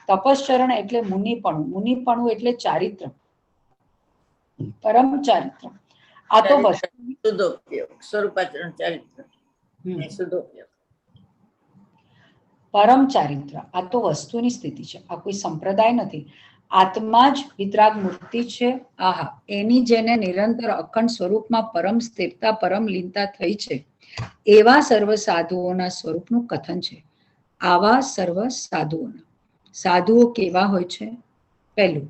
Speaker 2: તપશ્ચરણ એટલે મુનિપણું, મુનિપણું એટલે ચારિત્ર, પરમ ચારિત્ર. આ તો
Speaker 1: શુદ્ધોપયોગ, સ્વરૂપાચરણ ચારિત્ર, શુદ્ધોપયોગ.
Speaker 2: પરમ ચારિત્ર, આ તો વસ્તુની સ્થિતિ છે, આ કોઈ સંપ્રદાય નથી. આત્મા જ વિતરાગ મૂર્તિ છે. આહા, એની જેને નિરંતર અખંડ સ્વરૂપમાં પરમ સ્થિરતા, પરમ લીનતા થઈ છે, એવા સર્વ સાધુઓના સ્વરૂપનું કથન છે. આવા સર્વ સાધુઓના, સાધુઓ કેવા હોય છે? પહેલું,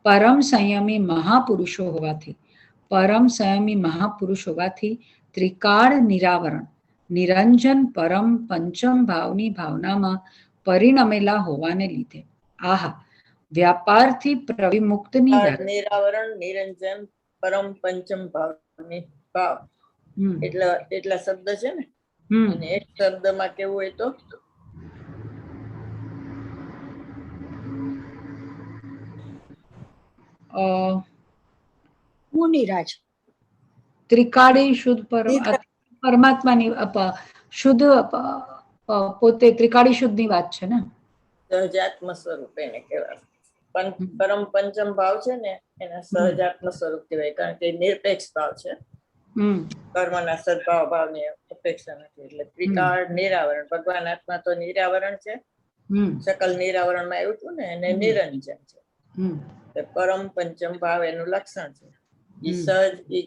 Speaker 2: પરમ સંયમી મહાપુરુષો હોવાથી, પરમ સંયમી મહાપુરુષ હોવાથી ત્રિકાળ નિરાવરણ, નિરંજન પરમ પંચમ ભાવની ભાવનામાં પરિણમેલા હોવાને લીધે. આહા, વ્યાપારથી પ્રવિમુક્તની
Speaker 1: નિરાવરણ, નિરંજન પરમ પંચમ ભાવની ભાવ, એટલા શબ્દ છે ને. અને એક શબ્દમાં કેવું હોય તો
Speaker 3: મુનિરાજ
Speaker 2: ત્રિકાળી શુદ્ધ પરમાત્માની શુદ્ધ પોતે ત્રિકાળી શુદ્ધની વાત છે ને.
Speaker 1: સહજાત્મ સ્વરૂપ એને કહેવાય. પરમ પંચમ ભાવ છે ને એના સહજાત્મ સ્વરૂપ કહેવાય, કારણ કે નિરપેક્ષ ભાવ છે. કર્મના સદભાવ ભાવની અપેક્ષા નથી. એટલે ત્રિકાળ નિરાવરણ, ભગવાન આત્મા તો નિરાવરણ છે, સકલ નિરાવરણમાં આવ્યું હતું ને, એને નિરંજન છે. પરમ પંચમ ભાવ એનું લક્ષણ છે. એ સહજ, એ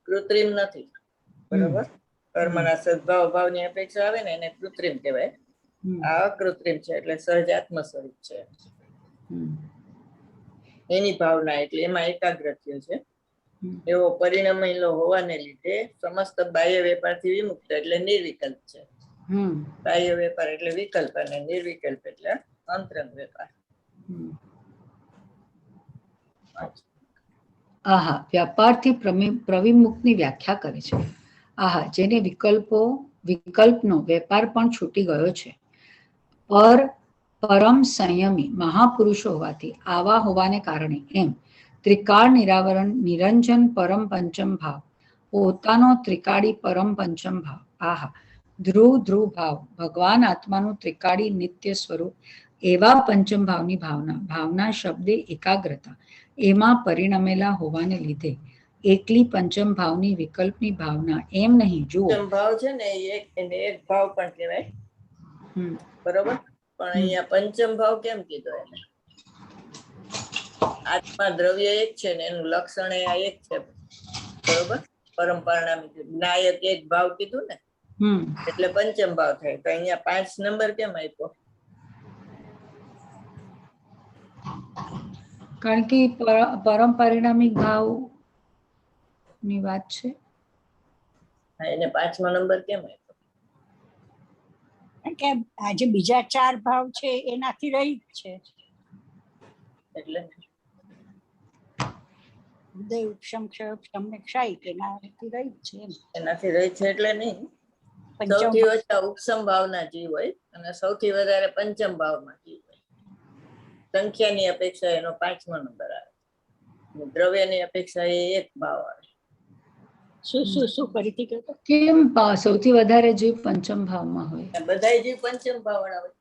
Speaker 1: કૃત્રિમ નથી, બરોબર. કર્મના સદભાવ ભાવની અપેક્ષા આવે ને એને કૃત્રિમ કહેવાય. આ અકૃત્રિમ છે, એટલે સહજાત્મ સ્વરૂપ છે. એની ભાવના, એટલે એમાં એકાગ્ર થયો છે. એવો પરિણમેલો હોવાને લીધે સમસ્ત બાહ્ય વેપારથી વિમુક્ત એટલે નિર્વિકલ્પ છે. બાહ્ય વેપાર એટલે વિકલ્પ અને નિર્વિકલ્પ એટલે અંતરંગ વેપાર.
Speaker 2: આહા વ્યાપારથી પ્રવિમુક્તની વ્યાખ્યા કરે છે. આહા જેને વિકલ્પનો વેપાર પણ છૂટી ગયો છે. પરમ સંયમી મહાપુરુષો હોવાથી આવા હોવાને કારણે એમ ત્રિકાળ નિરંજન પરમ પંચમ ભાવ, પોતાનો ત્રિકાળી પરમ પંચમ ભાવ, આહા ધ્રુવ ભાવ, ભગવાન આત્માનું ત્રિકાળી નિત્ય સ્વરૂપ, એવા પંચમ ભાવની ભાવના શબ્દે એકાગ્રતા, એમાં પરિણમેલા હોવાને લીધે એકલી પંચમ ભાવની વિકલ્પની ભાવના એમ નહીં જુઓ.
Speaker 1: પંચમ ભાવ છે ને એને એક ભાવ પણ કહેવાય, બરોબર? પણ અહીંયા પંચમ ભાવ કેમ કીધો એને? આત્મા દ્રવ્ય એક છે ને એનું લક્ષણ આ એક છે, બરોબર? પરંપરા નાયક એક ભાવ કીધું ને, એટલે પંચમ ભાવ થાય. તો અહીંયા 5 નંબર કેમ આપ્યો?
Speaker 2: કારણ કે પરમ પરિણામિક ભાવ ની વાત છે.
Speaker 1: એને 5મો નંબર કેમ આપ્યો?
Speaker 3: કે આજે બીજા 4 ભાવ છે એનાથી રહિત છે,
Speaker 1: એટલે
Speaker 3: ઉદય ઉપશમ ક્ષય એનાથી રહિત છે.
Speaker 1: એનાથી રહિત છે એટલે નહીં, સૌથી ઓછા ઉપસમ ભાવના જીવ હોય અને સૌથી વધારે પંચમ ભાવમાં જીવ હોય. સંખ્યાની અપેક્ષા એનો 5મો નંબર આવે, દ્રવ્યની અપેક્ષા એ એક ભાવ આવે.
Speaker 3: શું ફરીથી કહેતો?
Speaker 2: કેમ સૌથી વધારે જીવ પંચમ ભાવમાં હોય?
Speaker 1: બધાય જીવ પંચમ ભાવવાળા હોય.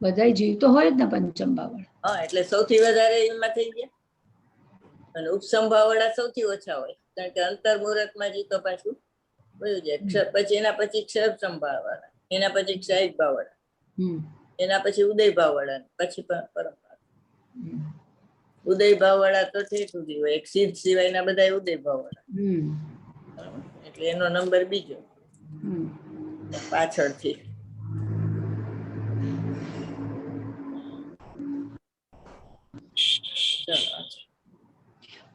Speaker 2: બધાય જીવ તો હોય જ ને પંચમ ભાવવાળા.
Speaker 1: હા, એટલે સૌથી વધારે એમાં થઈ ગયા. અને ઉપસમ ભાવવાળા સૌથી ઓછા હોય, કારણ કે અંતર્મુહૂર્તમાં જીવ તો પાછું વયું જાય. પછી એના પછી ક્ષરસમ ભાવવાળા, એના પછી ક્ષાયિક ભાવવાળા, એના પછી ઉદય ભાવવાળા, પછી પરંપરા. ઉદય ભાવવાળા તો ઠેઠ સુધી હોય, એક સિદ્ધ સિવાયના બધા ઉદય ભાવવાળા, એટલે એનો નંબર બીજો પાછળથી.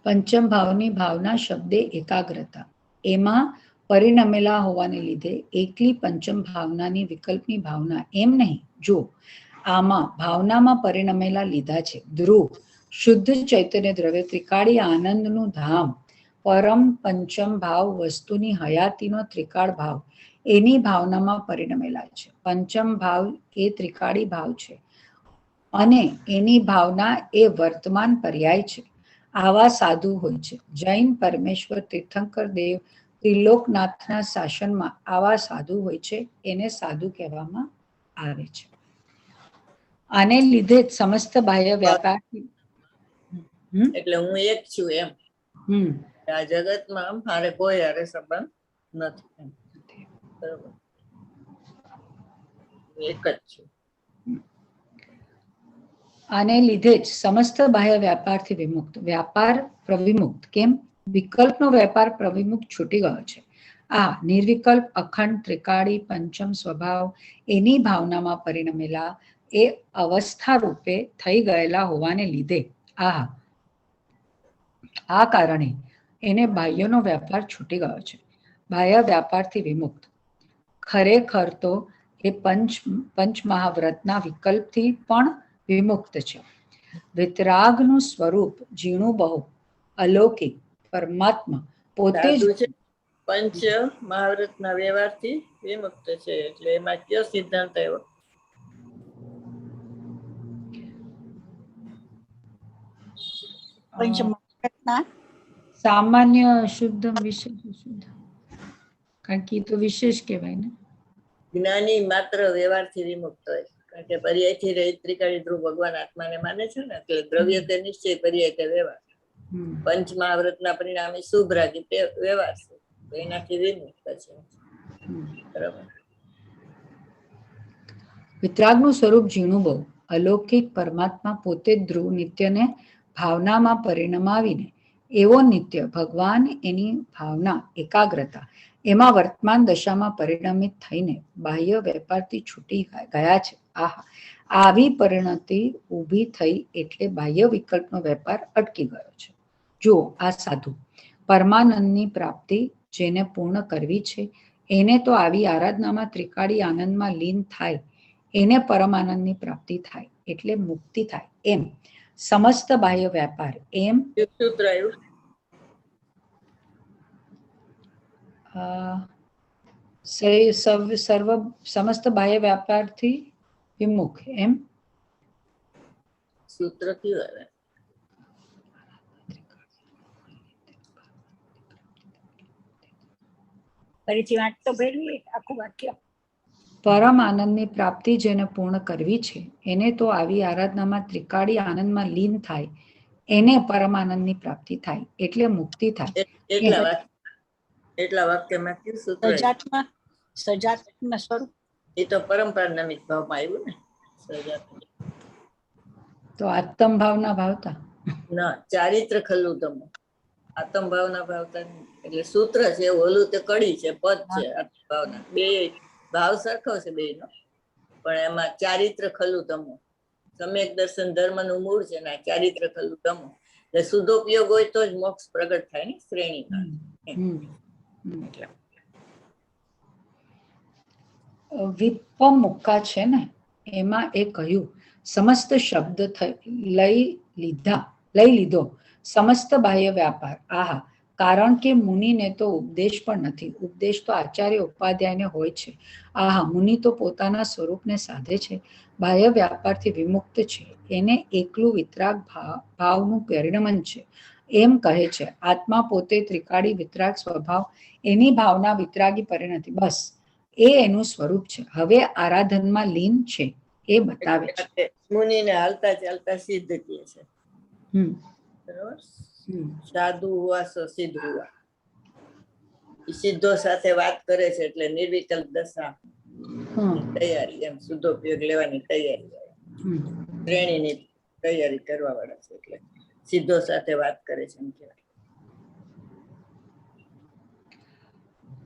Speaker 2: પંચમ ભાવની ભાવના શબ્દે એકાગ્રતા, એમાં પરિણમેલા હોવાને લીધે એકલી પંચમ ભાવનાની વિકલ્પની ભાવના એમ નહીં જો આમાં ભાવનામાં પરિણમેલા લીધા છે. ધ્રુવ શુદ્ધ ચૈતન્ય દ્રવ્ય ત્રિકાળી આનંદનું ધામ, પરમ પંચમ ભાવ વસ્તુની હયાતીનો ત્રિકાળ ભાવ, એની ભાવનામાં પરિણમેલા છે. પંચમ ભાવ એ ત્રિકાળી ભાવ છે અને એની ભાવના એ વર્તમાન પર્યાય છે. આવા સાધુ હોય છે. જૈન પરમેશ્વર તીર્થંકર દેવ ત્રિલોકનાથના શાસનમાં આવા સાધુ હોય છે, એને સાધુ કહેવામાં આવે છે. આને લીધે જ સમસ્ત બાહ્ય વ્યાપાર,
Speaker 1: એટલે હું એક છું એમ, આ જગતમાં મારે કોઈ હારે સંબંધ નથી, બરોબર? એક જ છું.
Speaker 2: આને લીધે જ સમસ્ત બાહ્ય વ્યાપારથી વિમુક્ત, વ્યાપાર પ્રવિમુક્ત. કેમ? વિકલ્પનો વેપાર પ્રવિમુક્ત છૂટી ગયો છે. આ નિર્વિકલ્પ અખંડ ત્રિકાળી પંચમ સ્વભાવ એની ભાવનામાં પરિણમેલા એ અવસ્થા રૂપે થઈ ગયેલા હોવાને લીધે આ કારણે એને બાહ્યનો વ્યાપાર છૂટી ગયો છે. બાહ્ય વ્યાપારથી વિમુક્ત ખરેખર તો એ પંચમહાવ્રતના વિકલ્પથી પણ વિમુક્ત છે. વિતરાગનું સ્વરૂપ ઝીણું બહુ અલૌકિક પરમાત્મા પોતે જ
Speaker 1: પંચ મહાવ્રતના વ્યવહારથી વિમુક્ત છે. એટલે એમાં કયો સિદ્ધાંત આવ્યો?
Speaker 2: સામાન્ય શુદ્ધ વિશેષ શુદ્ધ, કારણ કે તો વિશેષ કહેવાય ને.
Speaker 1: જ્ઞાની માત્ર વ્યવહારથી વિમુક્ત હોય, કારણ કે પર્યાયથી રહિત ત્રિકાળી ધ્રુવ ભગવાન આત્માને માને છે ને, એટલે દ્રવ્ય તે નિશ્ચય, પર્યાય તે વ્યવહાર. પંચ મહાવ્રતના પરિણામે શુભ રાગી વ્યવહાર છે, તો એનાથી વિમુક્ત છે, બરાબર?
Speaker 2: વિતરાગનું સ્વરૂપ ઝીણું બહુ અલૌકિક પરમાત્મા પોતે જ ધ્રુવ નિત્યને ભાવનામાં પરિણમાવીને એવો નિત્ય ભગવાન એની ભાવના એકાગ્રતા એમાં વર્તમાન દશામાં પરિણમિત થઈને બાહ્ય વેપારથી છૂટી ગયા છે. આવી પરિણતિ ઊભી થઈ એટલે બાહ્ય વિકલ્પનો વેપાર અટકી ગયો છે. જુઓ આ સાધુ પરમાનંદની પ્રાપ્તિ જેને પૂર્ણ કરવી છે એને તો આવી આરાધનામાં ત્રિકાળી આનંદમાં લીન થાય એને પરમાનંદની પ્રાપ્તિ થાય એટલે મુક્તિ થાય. એમ સમસ્ત બાહ્ય વ્યાપાર એમ
Speaker 1: સૂત્ર આવ્યું
Speaker 2: સર્વ સમસ્ત બાહ્ય વ્યાપારથી વિમુખ એમ
Speaker 1: સૂત્ર કયું આવે?
Speaker 3: ફરીથી વાંચ તો ભેરવી આખું વાક્ય.
Speaker 2: પરમ આનંદની પ્રાપ્તિ જેને પૂર્ણ કરવી છે એને તો આવી આરાધનામાં ત્રિકાળી આનંદમાં લીન થાય એને પરમ આનંદની પ્રાપ્તિ થાય એટલે મુક્તિ થાય.
Speaker 1: એટલા વાક્યમાં કયું સૂત્ર?
Speaker 3: સજાત્મ સ્વરૂપ.
Speaker 1: એ તો પરંપરા નમિત ભાવમાં આવ્યું ને. સજાત્મ
Speaker 2: તો આત્મ ભાવના ભાવતા
Speaker 1: ના, ચારિત્ર ખલ્લું તમે આત્મ ભાવના ભાવતા નહીં. એટલે સૂત્ર છે, ઓલું તે કડી છે, પદ છે. આત્મ ભાવના બે ભાવ સરખો છે બે નો, પણ એમાં ચારિત્ર ખલ્લું તમો સમ્યક દર્શન ધર્મનું મૂળ છે ને ચારિત્ર ખલ્લું તમો એટલે શુદ્ધોપયોગ હોય તો જ મોક્ષ પ્રગટ થાય ને શ્રેણીમાં.
Speaker 2: વિપમુક્કા છે ને એમાં એ કહ્યું સમસ્ત શબ્દ લઈ લીધો સમસ્ત બાહ્ય વ્યાપાર. આહા, કારણ કે મુનિને તો ઉપદેશ પણ નથી. ઉપદેશ તો આચાર્ય ઉપાધ્યાયને હોય છે. આહા, મુનિ તો પોતાના સ્વરૂપને સાધે છે, બાહ્ય વ્યાપારથી વિમુક્ત છે, એને એકલું વિતરાગ ભાવનું પરિણમન છે. એમ કહે છે આત્મા પોતે ત્રિકાળી વિતરાગ સ્વભાવ, એની ભાવના વિતરાગી પરિણતિ, બસ એ એનું સ્વરૂપ છે. હવે આરાધનમાં લીન છે એ બતાવે છે.
Speaker 1: મુનિને હાલતા ચાલતા સિદ્ધ કહે છે. બરાબર. સાધુ હુઆ સો સિદ્ધ હુઆ. સિદ્ધો સાથે વાત કરે છે એટલે નિર્વિકલ્પ દશા તૈયારી, એમ શુદ્ધોપયોગ લેવાની તૈયારી, શ્રેણીની તૈયારી કરવા વાળા છે એટલે સિદ્ધો સાથે વાત કરે છે એમ કહેવાય.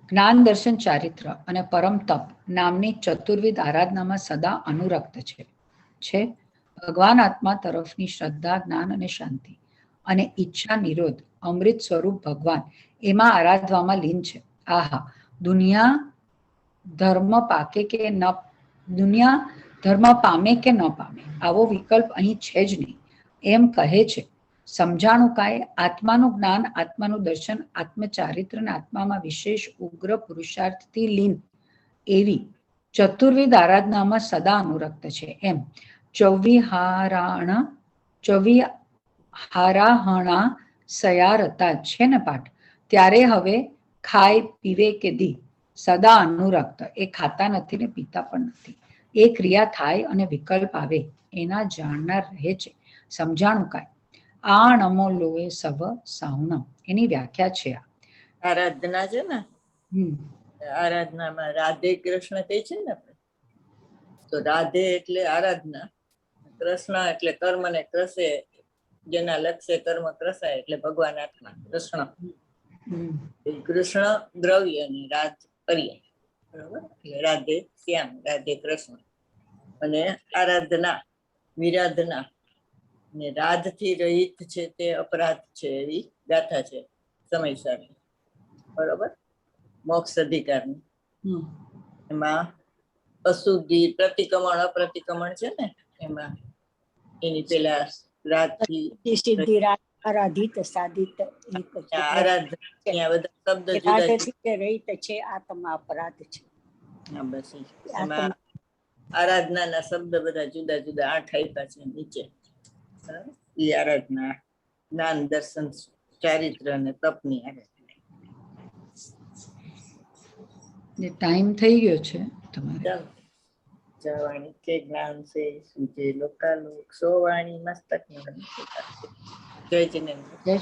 Speaker 2: જ્ઞાન દર્શન ચારિત્ર અને પરમ તપ નામની ચતુર્વિધ આરાધનામાં સદા અનુરક્ત છે. ભગવાન આત્મા તરફની શ્રદ્ધા, જ્ઞાન અને શાંતિ અને ઈચ્છા નિરોધ અમૃત સ્વરૂપ ભગવાન એમાં આરાધવામાં લીન છે. આહા, દુનિયા ધર્મ પામે કે ન પામે આવો વિકલ્પ અહીં છે જ નહીં એમ કહે છે. સમજાણું કાય આત્માનું જ્ઞાન, આત્માનું દર્શન, આત્મચારિત્ર અને આત્મામાં વિશેષ ઉગ્ર પુરુષાર્થથી લીન એવી ચતુર્વિધ આરાધનામાં સદા અનુરક્ત છે. એમ હારાહણા સયારતા છે ને પાઠ. ત્યારે હવે ખાય પીવે કે દી સદા અનુરક્ત. એ ખાતા નથી ને પીતા પણ નથી. એ ક્રિયા થાય અને વિકલ્પ આવે એના જાણનાર રહે છે. સમજાણું કાય આણમો લોએ સવ સાઉણમ એની વ્યાખ્યા છે.
Speaker 1: આરાધના છે ને, આરાધનામાં રાધે કૃષ્ણ કહે છે ને, તો રાધે એટલે આરાધના, કૃષ્ણ એટલે કર્મ ને ક્રસે, જેના લક્ષ્ય કર્મ ક્રસાય એટલે ભગવાન આત્મા કૃષ્ણ. કૃષ્ણ દ્રવ્ય અને રાધ પર્યાય, બરોબર. એટલે રાધે શ્યામ, રાધે કૃષ્ણ. અને આરાધના વિરાધના ને રાધથી રહિત છે તે અપરાધ છે એવી ગાથા છે સમયસર, બરોબર. મોક્ષ અધિકારની એમાં અશુદ્ધિ પ્રતિક્રમણ અપ્રતિક્રમણ છે ને, એમાં એની પેલા રાધથી
Speaker 3: સિદ્ધિ આરાધિત સાધિત
Speaker 1: આરાધના બધા શબ્દ
Speaker 3: રહિત છે, આત્મા અપરાધ છે.
Speaker 1: બસ એમાં આરાધનાના શબ્દ બધા જુદા જુદા 8 આપ્યા છે નીચે. એ આરાધના જ્ઞાન દર્શન ચારિત્ર અને તપની આરાધના.
Speaker 2: ટાઈમ થઈ ગયો છે તમારે.
Speaker 1: જવાણી કે જ્ઞાન છે સુજે લોકાલોક સોવાણી મસ્તક જય જિનેન્દ્ર.
Speaker 2: જય